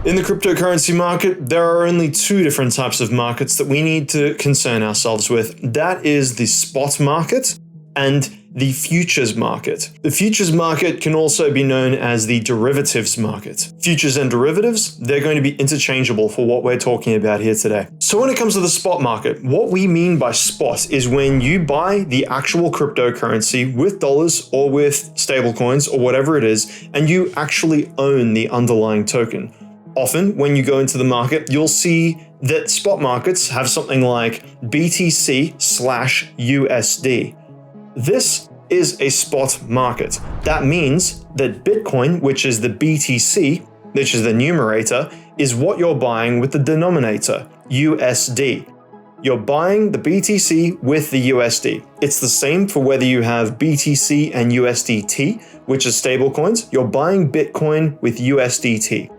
In the cryptocurrency market, there are only two different types of markets that we need to concern ourselves with. That is the spot market and the futures market. The futures market can also be known as the derivatives market. Futures and derivatives, they're going to be interchangeable for what we're talking about here today. So when it comes to the spot market, what we mean by spot is when you buy the actual cryptocurrency with dollars or with stablecoins or whatever it is, and you actually own the underlying token. Often, when you go into the market, you'll see that spot markets have something like BTC/USD. This is a spot market. That means that Bitcoin, which is the BTC, which is the numerator, is what you're buying with the denominator, USD. You're buying the BTC with the USD. It's the same for whether you have BTC and USDT, which is stablecoins. You're buying Bitcoin with USDT.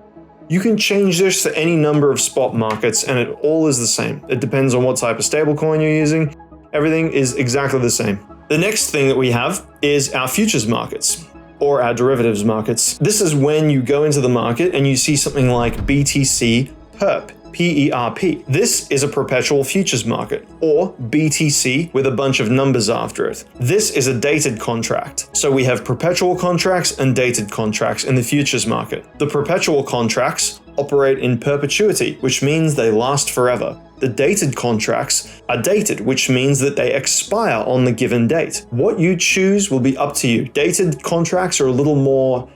You can change this to any number of spot markets and it all is the same. It depends on what type of stablecoin you're using. Everything is exactly the same. The next thing that we have is our futures markets or our derivatives markets. This is when you go into the market and you see something like BTC PERP. PERP. This is a perpetual futures market, or BTC with a bunch of numbers after it. This is a dated contract. So we have perpetual contracts and dated contracts in the futures market. The perpetual contracts operate in perpetuity, which means they last forever. The dated contracts are dated, which means that they expire on the given date. What you choose will be up to you. Dated contracts are a little more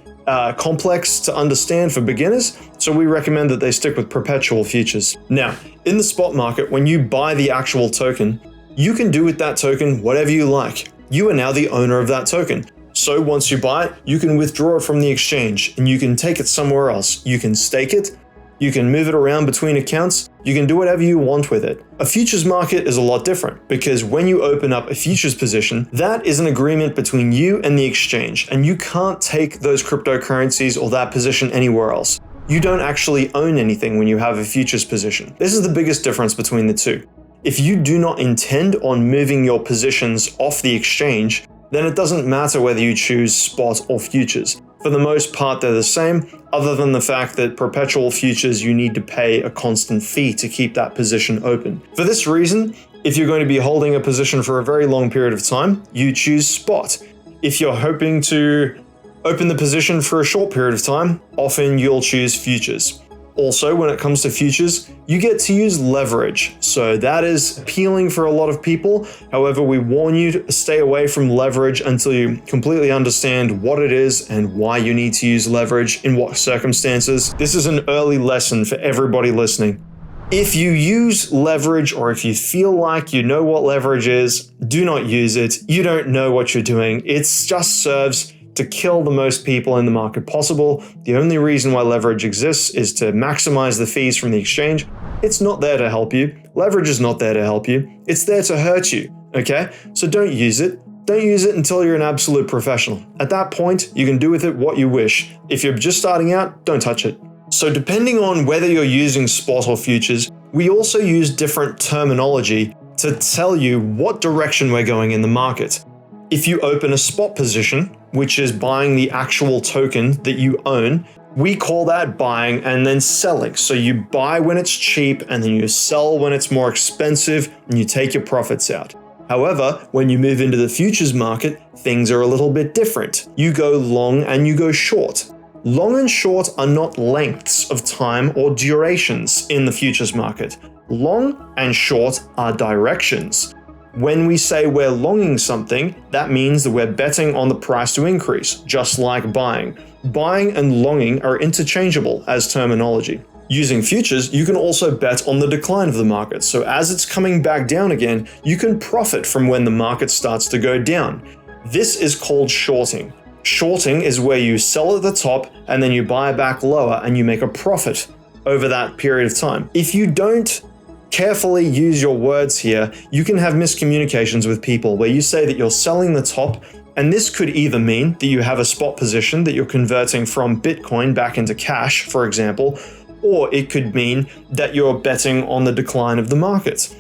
complex to understand for beginners, so we recommend that they stick with perpetual futures. Now, in the spot market, when you buy the actual token, you can do with that token whatever you like. You are now the owner of that token. So once you buy it, you can withdraw it from the exchange and you can take it somewhere else. You can stake it, you can move it around between accounts, you can do whatever you want with it. A futures market is a lot different because when you open up a futures position, that is an agreement between you and the exchange, and you can't take those cryptocurrencies or that position anywhere else. You don't actually own anything when you have a futures position. This is the biggest difference between the two. If you do not intend on moving your positions off the exchange, then it doesn't matter whether you choose spot or futures. For the most part, they're the same, other than the fact that perpetual futures, you need to pay a constant fee to keep that position open. For this reason, if you're going to be holding a position for a very long period of time, you choose spot. If you're hoping to open the position for a short period of time, often you'll choose futures. Also, when it comes to futures, you get to use leverage. So that is appealing for a lot of people. However, we warn you to stay away from leverage until you completely understand what it is and why you need to use leverage in what circumstances. This is an early lesson for everybody listening. If you use leverage, or if you feel like you know what leverage is, do not use it. You don't know what you're doing. It just serves to kill the most people in the market possible. The only reason why leverage exists is to maximize the fees from the exchange. It's not there to help you. Leverage is not there to help you. It's there to hurt you, okay? So don't use it. Don't use it until you're an absolute professional. At that point, you can do with it what you wish. If you're just starting out, don't touch it. So depending on whether you're using spot or futures, we also use different terminology to tell you what direction we're going in the market. If you open a spot position, which is buying the actual token that you own, we call that buying and then selling. So you buy when it's cheap and then you sell when it's more expensive and you take your profits out. However, when you move into the futures market, things are a little bit different. You go long and you go short. Long and short are not lengths of time or durations in the futures market. Long and short are directions. When we say we're longing something, that means that we're betting on the price to increase, just like buying. Buying and longing are interchangeable as terminology. Using futures, you can also bet on the decline of the market. So as it's coming back down again, you can profit from when the market starts to go down. This is called shorting. Shorting is where you sell at the top and then you buy back lower and you make a profit over that period of time. If you don't carefully use your words here, you can have miscommunications with people where you say that you're selling the top, and this could either mean that you have a spot position that you're converting from Bitcoin back into cash, for example, or it could mean that you're betting on the decline of the market.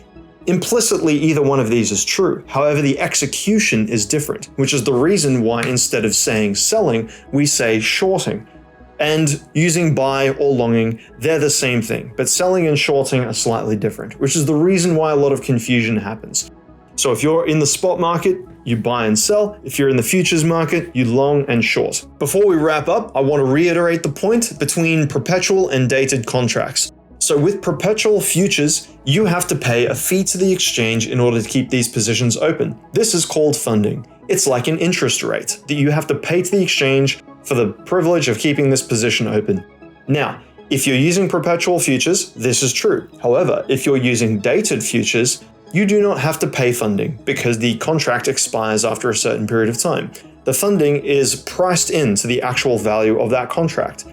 Implicitly, either one of these is true. However, the execution is different, which is the reason why instead of saying selling, we say shorting. And using buy or longing, they're the same thing, but selling and shorting are slightly different, which is the reason why a lot of confusion happens. So if you're in the spot market, you buy and sell. If you're in the futures market, you long and short. Before we wrap up, I want to reiterate the point between perpetual and dated contracts. So with perpetual futures, you have to pay a fee to the exchange in order to keep these positions open. This is called funding. It's like an interest rate that you have to pay to the exchange for the privilege of keeping this position open. Now, if you're using perpetual futures, this is true. However, if you're using dated futures, you do not have to pay funding because the contract expires after a certain period of time. The funding is priced into the actual value of that contract.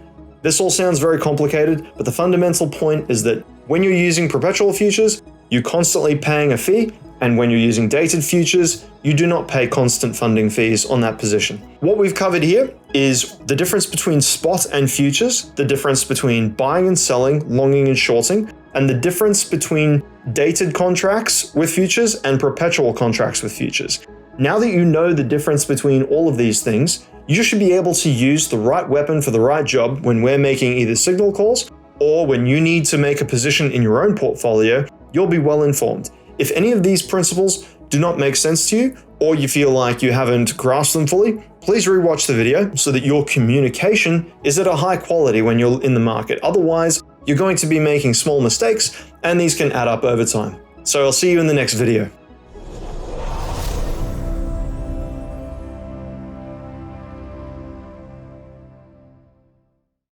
This all sounds very complicated, but the fundamental point is that when you're using perpetual futures, you're constantly paying a fee, and when you're using dated futures, you do not pay constant funding fees on that position. What we've covered here is the difference between spot and futures, the difference between buying and selling, longing and shorting, and the difference between dated contracts with futures and perpetual contracts with futures. Now that you know the difference between all of these things, you should be able to use the right weapon for the right job when we're making either signal calls or when you need to make a position in your own portfolio. You'll be well informed. If any of these principles do not make sense to you, or you feel like you haven't grasped them fully, please rewatch the video so that your communication is at a high quality when you're in the market. Otherwise, you're going to be making small mistakes, and these can add up over time. So I'll see you in the next video.